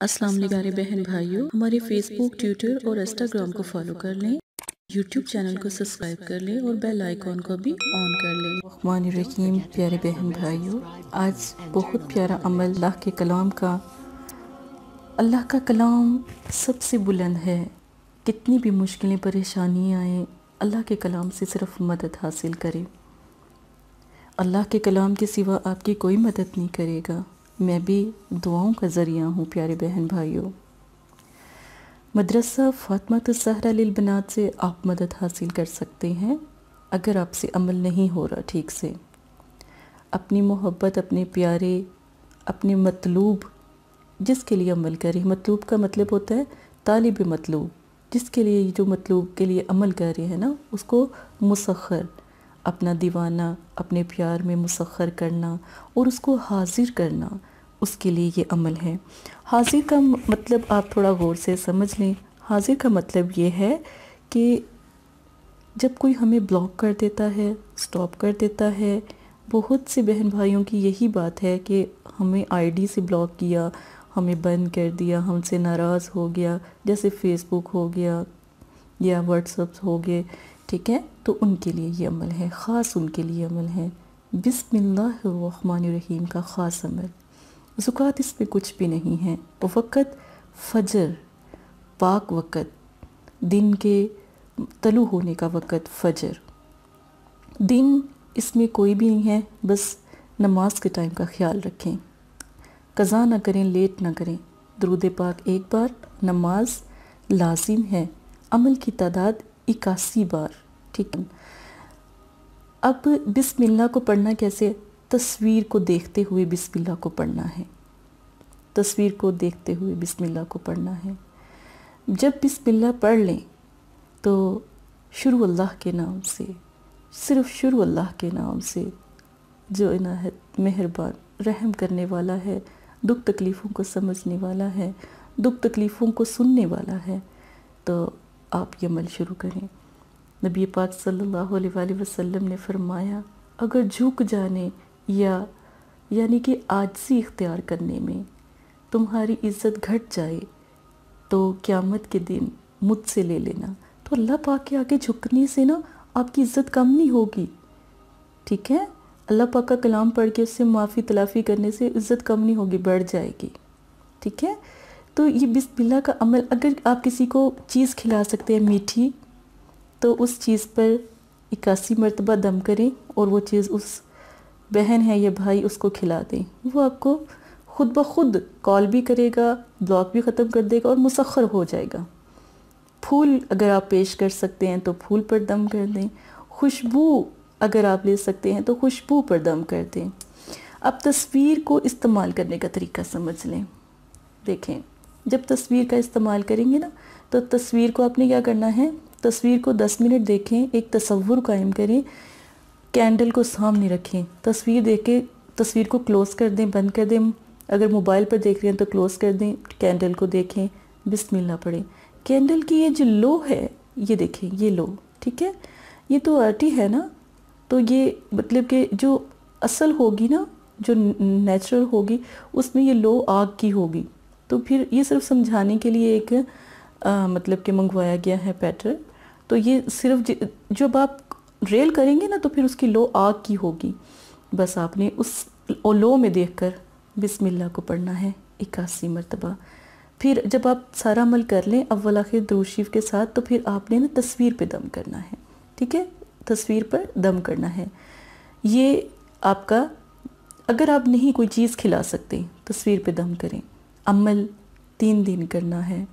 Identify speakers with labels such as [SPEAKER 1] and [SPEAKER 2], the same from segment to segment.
[SPEAKER 1] अस्सलाम वालेकुम प्यारे बहन भाइयों, हमारे फेसबुक, ट्विटर और इंस्टाग्राम को फॉलो कर लें, यूट्यूब चैनल को सब्सक्राइब कर लें और बेल आइकॉन को भी ऑन कर लें।
[SPEAKER 2] रहमानिर्रहीम। प्यारे बहन भाइयों, आज बहुत प्यारा अमल अल्लाह के कलाम का। अल्लाह का कलाम सबसे बुलंद है। कितनी भी मुश्किलें परेशानियाँ आएँ, अल्लाह के कलाम से सिर्फ मदद हासिल करें। अल्लाह के कलाम के सिवा आपकी कोई मदद नहीं करेगा। मैं भी दुआओं का ज़रिया हूँ प्यारे बहन भाइयों। मदरसा फातिमातुज़ ज़हरा लिल बनात से आप मदद हासिल कर सकते हैं अगर आपसे अमल नहीं हो रहा ठीक से। अपनी मोहब्बत, अपने प्यारे, अपने मतलूब जिसके लिए अमल करें। मतलूब का मतलब होता है तालिब मतलूब, जिसके लिए, जो मतलूब के लिए अमल कर रहे हैं ना, उसको मुसख्खर, अपना दीवाना अपने प्यार में मुसख्खर करना और उसको हाजिर करना, उसके लिए ये अमल है। हाजिर का मतलब आप थोड़ा गौर से समझ लें। हाजिर का मतलब ये है कि जब कोई हमें ब्लॉक कर देता है, स्टॉप कर देता है, बहुत से बहन भाइयों की यही बात है कि हमें आईडी से ब्लॉक किया, हमें बंद कर दिया, हमसे नाराज़ हो गया, जैसे फेसबुक हो गया या व्हाट्सएप हो गए, ठीक है। तो उनके लिए ये अमल है, ख़ास उनके लिए अमल है। बिस्मिल्लाहिर्रहमानिर्रहीम का ख़ास अमल। ज़ुकात इसमें कुछ भी नहीं है। वक़्त फ़जर, पाक वक़्त, दिन के तलू होने का वक़्त फ़जर। दिन इसमें कोई भी नहीं है, बस नमाज के टाइम का ख्याल रखें। कज़ा ना करें, लेट ना करें। दुरूद पाक एक बार, नमाज लाजिम है। अमल की तादाद 81 बार, ठीक है। अब बिस्मिल्लाह को पढ़ना कैसे? तस्वीर को देखते हुए बिस्मिल्लाह को पढ़ना है। तस्वीर को देखते हुए बिस्मिल्लाह को पढ़ना है। जब बिस्मिल्लाह पढ़ लें तो शुरू अल्लाह के नाम से, सिर्फ शुरू अल्लाह के नाम से, जो इनायत मेहरबान रहम करने वाला है, दुख तकलीफ़ों को समझने वाला है, दुख तकलीफ़ों को सुनने वाला है। तो आप ये अमल शुरू करें। नबी पाक सल्लल्लाहु अलैहि वसल्लम ने फरमाया, अगर झुक जाने या यानी कि आजिज़ी इख्तियार करने में तुम्हारी इज़्ज़त घट जाए तो क़यामत के दिन मुझसे ले लेना। तो अल्लाह पाक के आगे झुकने से ना आपकी इज़्ज़त कम नहीं होगी, ठीक है। अल्लाह पाक का कलाम पढ़ के उससे माफ़ी तलाफ़ी करने से इज़्ज़त कम नहीं होगी, बढ़ जाएगी, ठीक है। तो ये बिस्मिल्लाह का अमल, अगर आप किसी को चीज़ खिला सकते हैं मीठी, तो उस चीज़ पर 81 मरतबा दम करें और वो चीज़ उस बहन है या भाई उसको खिला दें। वो आपको खुद ब खुद कॉल भी करेगा, ब्लॉक भी ख़त्म कर देगा और मुसख्खर हो जाएगा। फूल अगर आप पेश कर सकते हैं तो फूल पर दम कर दें। खुशबू अगर आप ले सकते हैं तो खुशबू पर दम कर दें। अब तस्वीर को इस्तेमाल करने का तरीका समझ लें। देखें, जब तस्वीर का इस्तेमाल करेंगे ना, तो तस्वीर को आपने क्या करना है, तस्वीर को 10 मिनट देखें, एक तसव्वुर कायम करें, कैंडल को सामने रखें, तस्वीर देख के तस्वीर को क्लोज़ कर दें, बंद कर दें। अगर मोबाइल पर देख रहे हैं तो क्लोज़ कर दें, कैंडल को देखें, बिस्मिल्लाह पढ़ें। कैंडल की ये जो लो है, ये देखें, ये लो, ठीक है, ये तो आर्टी है ना, तो ये मतलब कि जो असल होगी ना, जो नेचुरल होगी, उसमें ये लो आग की होगी। तो फिर ये सिर्फ समझाने के लिए एक मतलब कि मंगवाया गया है पैटर्न। तो ये सिर्फ जब आप रेल करेंगे ना तो फिर उसकी लो आग की होगी। बस आपने उस लो में देखकर बिस्मिल्लाह को पढ़ना है 81 मरतबा। फिर जब आप सारा अमल कर लें अव्वल आखिर दुरूद शरीफ के साथ, तो फिर आपने ना तस्वीर पे दम करना है, ठीक है, तस्वीर पर दम करना है। ये आपका, अगर आप नहीं कोई चीज़ खिला सकते, तस्वीर पे दम करें। अमल 3 दिन करना है,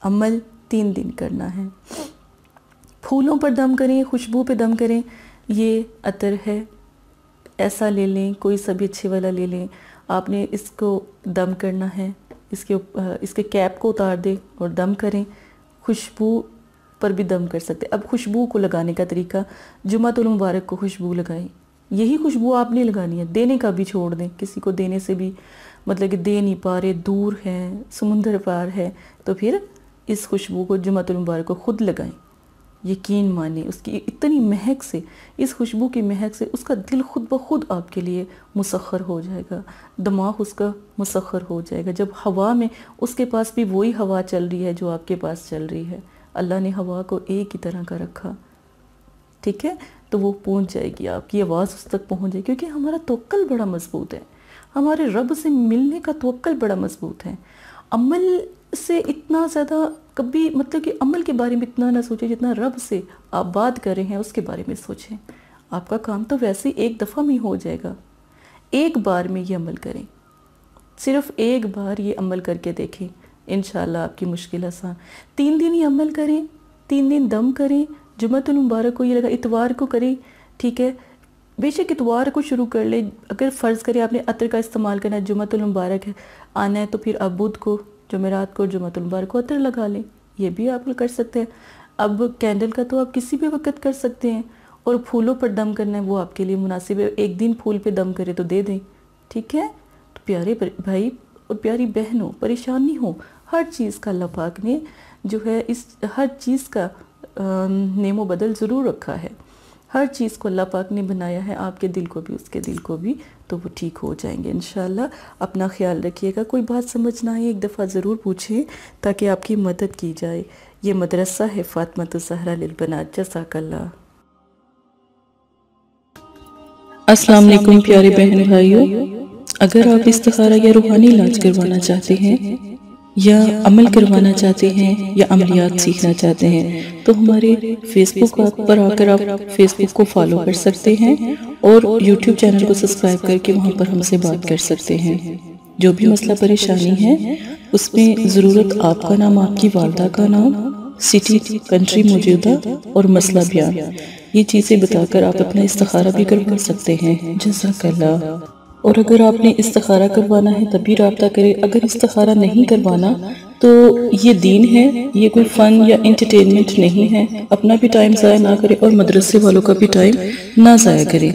[SPEAKER 2] अमल 3 दिन करना है। फूलों पर दम करें, खुशबू पे दम करें। ये अतर है, ऐसा ले लें, कोई सा भी अच्छे वाला ले लें। आपने इसको दम करना है, इसके कैप को उतार दें और दम करें। खुशबू पर भी दम कर सकते। अब खुशबू को लगाने का तरीका, जुमातुल मुबारक को खुशबू लगाएं। यही खुशबू आपने लगानी है, देने का भी छोड़ दें। किसी को देने से भी मतलब कि दे नहीं पा रहे, दूर है, समुंदर पार है, तो फिर इस खुशबू को जुमातुल मुबारक को खुद लगाएं। یقین مانے اس کی اتنی مہک سے، اس خوشبو کی مہک سے اس کا دل خود بخود آپ کے لیے مسخر ہو جائے گا، دماغ اس کا مسخر ہو جائے گا۔ جب ہوا میں اس کے پاس بھی وہی ہوا چل رہی ہے جو آپ کے پاس چل رہی ہے، اللہ نے ہوا کو ایک ہی طرح کا رکھا، ٹھیک ہے، تو وہ پہنچ جائے گی، آپ کی آواز اس تک پہنچ جائے گی، کیونکہ ہمارا توکل بڑا مضبوط ہے، ہمارے رب سے ملنے کا توکل بڑا مضبوط ہے۔ عمل سے اتنا زیادہ کبھی مطلب کہ عمل کے بارے میں اتنا نہ سوچیں جتنا رب سے آپ بات کر رہے ہیں اس کے بارے میں سوچیں۔ آپ کا کام تو ویسے ایک دفعہ میں ہو جائے گا، ایک بار میں یہ عمل کریں، صرف ایک بار یہ عمل کر کے دیکھیں، انشاءاللہ آپ کی مشکل آسان۔ 3 دن یہ عمل کریں، 3 دن دم کریں، جمعۃ المبارک کو یہ لگا اتوار کو کریں، ٹھیک ہے، بے شک اتوار کو شروع کر لیں۔ اگر فرض کریں آپ نے عطر کا استعمال کرنا ہے، جمعۃ المبارک ہے آنا ہے، تو پھر آپ بدھ کو، جمعرات کو، جمعۃ المبارک کو عطر لگا لیں، یہ بھی آپ کر سکتے ہیں۔ اب کینڈل کا تو آپ کسی بھی وقت کر سکتے ہیں، اور پھولوں پر دم کرنا ہے وہ آپ کے لیے مناسب ہے، ایک دن پھول پہ دم کرے تو دے دیں، ٹھیک ہے۔ تو پیارے بھائی اور پیاری بہنوں، پریشان نہیں ہو، ہر چیز کا اللہ پاک نے جو ہے اس ہر چیز کا نعم و بدل ضرور رکھا ہے، ہر چیز کو اللہ پاک نے بنایا ہے، آپ کے دل کو بھی اس کے دل کو بھی، تو وہ ٹھیک ہو جائیں گے انشاءاللہ۔ اپنا خیال رکھیے گا، کوئی بات سمجھ نہ آئے ایک دفعہ ضرور پوچھیں تاکہ آپ کی مدد کی جائے۔ یہ مدرسہ ہے فاطمۃ الزہرا للبنات۔ جزاک اللہ۔
[SPEAKER 1] السلام علیکم پیارے بہن بھائیوں، اگر آپ استخارہ یا روحانی علاج کروانا چاہتے ہیں یا عمل کروانا چاہتے ہیں یا عملیات سیکھنا چاہتے ہیں تو ہمارے فیس بک پر آ کر آپ فیس بک کو فالو کر سکتے ہیں اور یوٹیوب چینل کو سبسکرائب کر کے وہاں پر ہم سے بات کر سکتے ہیں۔ جو بھی مسئلہ پریشانی ہے اس میں ضرورت آپ کا نام، آپ کی والدہ کا نام، سٹی، کنٹری موجودہ اور مسئلہ بیان، یہ چیزیں بتا کر آپ اپنا استخارہ بھی کروا سکتے ہیں۔ جزاک اللہ۔ اور اگر آپ نے استخارہ کروانا ہے تبھی رابطہ کریں، اگر استخارہ نہیں کروانا تو یہ دین ہے، یہ کوئی فن یا انٹرٹینمنٹ نہیں ہے، اپنا بھی ٹائم ضائع نہ کریں اور مدرسے والوں کا بھی ٹائم نہ ضائع کریں۔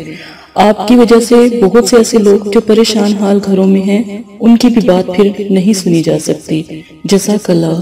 [SPEAKER 1] آپ کی وجہ سے بہت سے ایسے لوگ جو پریشان حال گھروں میں ہیں ان کی بھی بات پھر نہیں سنی جا سکتی۔ جزاک اللہ۔